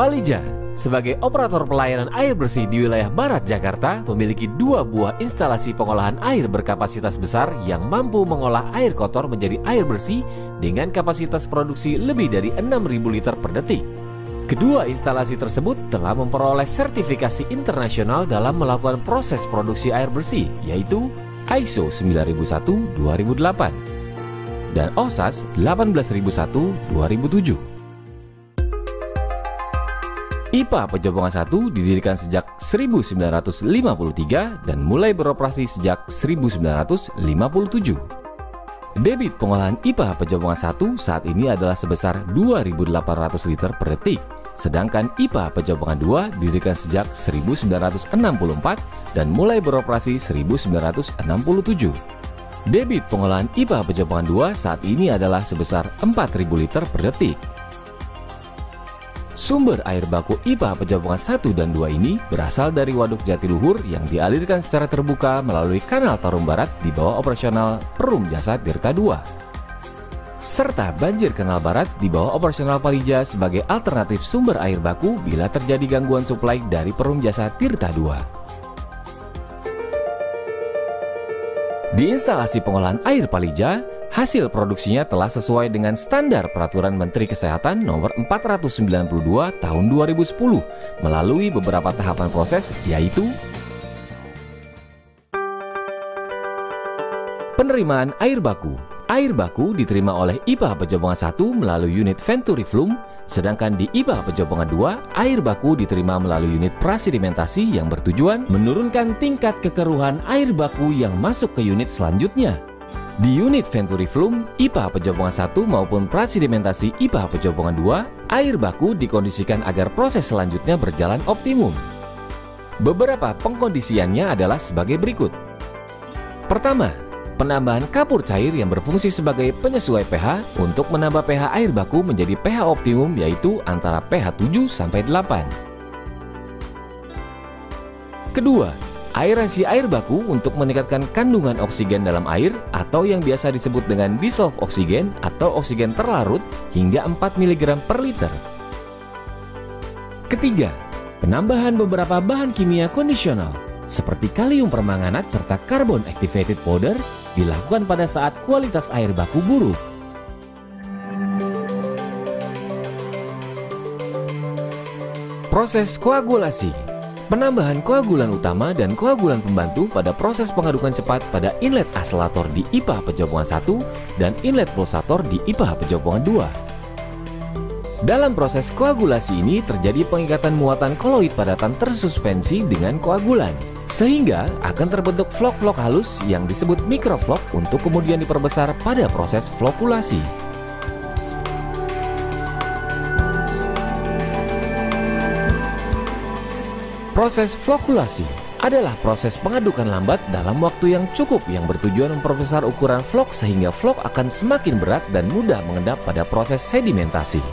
Palija, sebagai operator pelayanan air bersih di wilayah Barat Jakarta, memiliki 2 buah instalasi pengolahan air berkapasitas besar yang mampu mengolah air kotor menjadi air bersih dengan kapasitas produksi lebih dari 6.000 liter per detik. Kedua instalasi tersebut telah memperoleh sertifikasi internasional dalam melakukan proses produksi air bersih, yaitu ISO 9001-2008 dan OHSAS 18001-2007. IPA Pejompongan 1 didirikan sejak 1953 dan mulai beroperasi sejak 1957. Debit pengolahan IPA Pejompongan 1 saat ini adalah sebesar 2.800 liter per detik, sedangkan IPA Pejompongan 2 didirikan sejak 1964 dan mulai beroperasi 1967. Debit pengolahan IPA Pejompongan 2 saat ini adalah sebesar 4.000 liter per detik. Sumber air baku IPA Pejompongan 1 dan 2 ini berasal dari Waduk Jatiluhur yang dialirkan secara terbuka melalui Kanal Tarum Barat di bawah operasional Perum Jasa Tirta II, serta banjir Kanal Barat di bawah operasional Palija sebagai alternatif sumber air baku bila terjadi gangguan suplai dari Perum Jasa Tirta II. Di instalasi pengolahan air Palija, hasil produksinya telah sesuai dengan standar Peraturan Menteri Kesehatan Nomor 492 Tahun 2010 melalui beberapa tahapan proses, yaitu penerimaan air baku. Air baku diterima oleh IPA Pejompongan 1 melalui unit Venturi Flum, sedangkan di IPA Pejompongan 2, air baku diterima melalui unit prasedimentasi yang bertujuan menurunkan tingkat kekeruhan air baku yang masuk ke unit selanjutnya. Di unit Venturi Flum, IPA Pejompongan 1 maupun prasedimentasi IPA Pejompongan 2, air baku dikondisikan agar proses selanjutnya berjalan optimum. Beberapa pengkondisiannya adalah sebagai berikut. Pertama, penambahan kapur cair yang berfungsi sebagai penyesuai pH untuk menambah pH air baku menjadi pH optimum, yaitu antara pH 7 sampai 8. Kedua, aerasi air baku untuk meningkatkan kandungan oksigen dalam air atau yang biasa disebut dengan dissolved oksigen atau oksigen terlarut hingga 4 mg per liter. Ketiga, penambahan beberapa bahan kimia kondisional seperti kalium permanganat serta carbon activated powder dilakukan pada saat kualitas air baku buruk. Proses koagulasi. Penambahan koagulan utama dan koagulan pembantu pada proses pengadukan cepat pada inlet aslator di IPA Pejompongan 1 dan inlet pulsator di IPA Pejompongan 2. Dalam proses koagulasi ini terjadi pengikatan muatan koloid padatan tersuspensi dengan koagulan, sehingga akan terbentuk vlok-vlok halus yang disebut mikrovlok untuk kemudian diperbesar pada proses flokulasi. Proses flokulasi adalah proses pengadukan lambat dalam waktu yang cukup yang bertujuan memperbesar ukuran vlok sehingga vlok akan semakin berat dan mudah mengendap pada proses sedimentasi.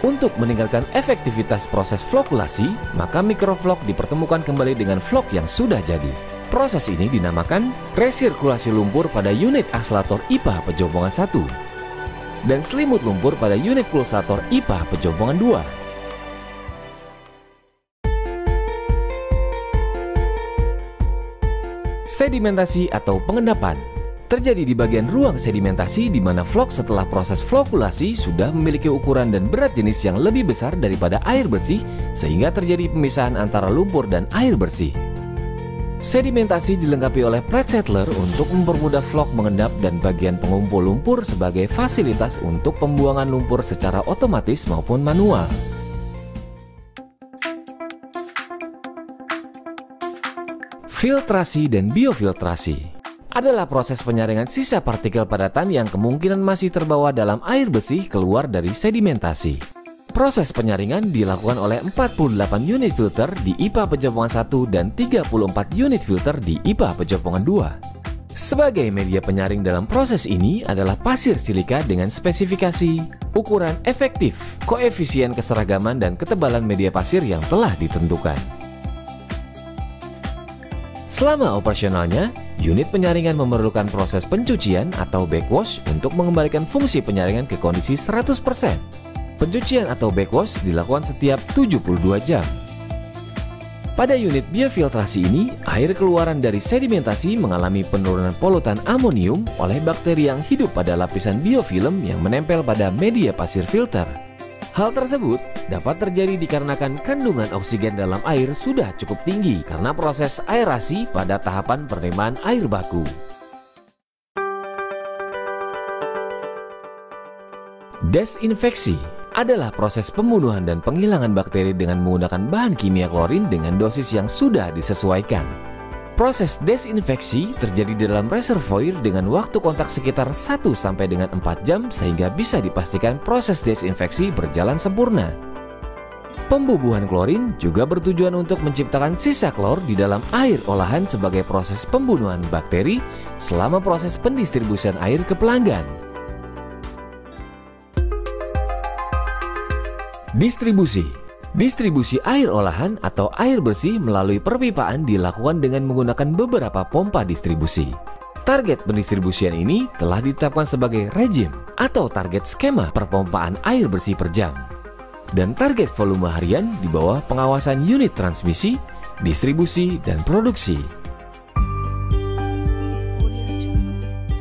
Untuk meningkatkan efektivitas proses flokulasi, maka mikrovlok dipertemukan kembali dengan vlok yang sudah jadi. Proses ini dinamakan resirkulasi lumpur pada unit aslator IPA Pejompongan 1 dan selimut lumpur pada unit pulsator IPA Pejompongan 2. Sedimentasi atau pengendapan terjadi di bagian ruang sedimentasi di mana vlok setelah proses flokulasi sudah memiliki ukuran dan berat jenis yang lebih besar daripada air bersih sehingga terjadi pemisahan antara lumpur dan air bersih. Sedimentasi dilengkapi oleh plate settler untuk mempermudah vlok mengendap dan bagian pengumpul lumpur sebagai fasilitas untuk pembuangan lumpur secara otomatis maupun manual. Filtrasi dan biofiltrasi adalah proses penyaringan sisa partikel padatan yang kemungkinan masih terbawa dalam air bersih keluar dari sedimentasi. Proses penyaringan dilakukan oleh 48 unit filter di IPA Pejompongan 1 dan 34 unit filter di IPA Pejompongan 2. Sebagai media penyaring dalam proses ini adalah pasir silika dengan spesifikasi, ukuran efektif, koefisien keseragaman dan ketebalan media pasir yang telah ditentukan. Selama operasionalnya, unit penyaringan memerlukan proses pencucian atau backwash untuk mengembalikan fungsi penyaringan ke kondisi 100%. Pencucian atau backwash dilakukan setiap 72 jam. Pada unit biofiltrasi ini, air keluaran dari sedimentasi mengalami penurunan polutan amonium oleh bakteri yang hidup pada lapisan biofilm yang menempel pada media pasir filter. Hal tersebut dapat terjadi dikarenakan kandungan oksigen dalam air sudah cukup tinggi karena proses aerasi pada tahapan penerimaan air baku. Desinfeksi adalah proses pembunuhan dan penghilangan bakteri dengan menggunakan bahan kimia klorin dengan dosis yang sudah disesuaikan. Proses desinfeksi terjadi di dalam reservoir dengan waktu kontak sekitar 1 sampai dengan 4 jam sehingga bisa dipastikan proses desinfeksi berjalan sempurna. Pembubuhan klorin juga bertujuan untuk menciptakan sisa klor di dalam air olahan sebagai proses pembunuhan bakteri selama proses pendistribusian air ke pelanggan. Distribusi air olahan atau air bersih melalui perpipaan dilakukan dengan menggunakan beberapa pompa distribusi. Target pendistribusian ini telah ditetapkan sebagai rejim atau target skema perpompaan air bersih per jam. Dan target volume harian di bawah pengawasan unit transmisi, distribusi, dan produksi.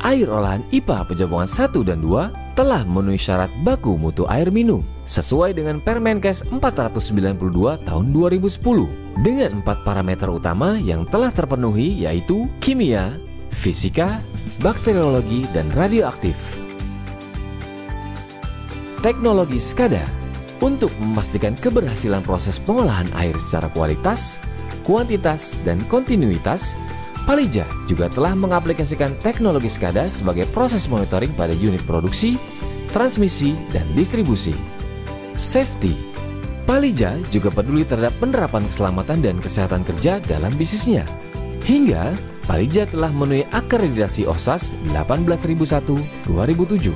Air olahan IPA Pejabongan 1 dan 2 telah memenuhi syarat baku mutu air minum sesuai dengan Permenkes 492 tahun 2010 dengan 4 parameter utama yang telah terpenuhi yaitu kimia, fisika, bakteriologi, dan radioaktif. Teknologi SCADA untuk memastikan keberhasilan proses pengolahan air secara kualitas, kuantitas, dan kontinuitas, Palija juga telah mengaplikasikan teknologi SCADA sebagai proses monitoring pada unit produksi, transmisi, dan distribusi. Safety. Palija juga peduli terhadap penerapan keselamatan dan kesehatan kerja dalam bisnisnya. Hingga Palija telah memenuhi akreditasi OHSAS 18001/2007.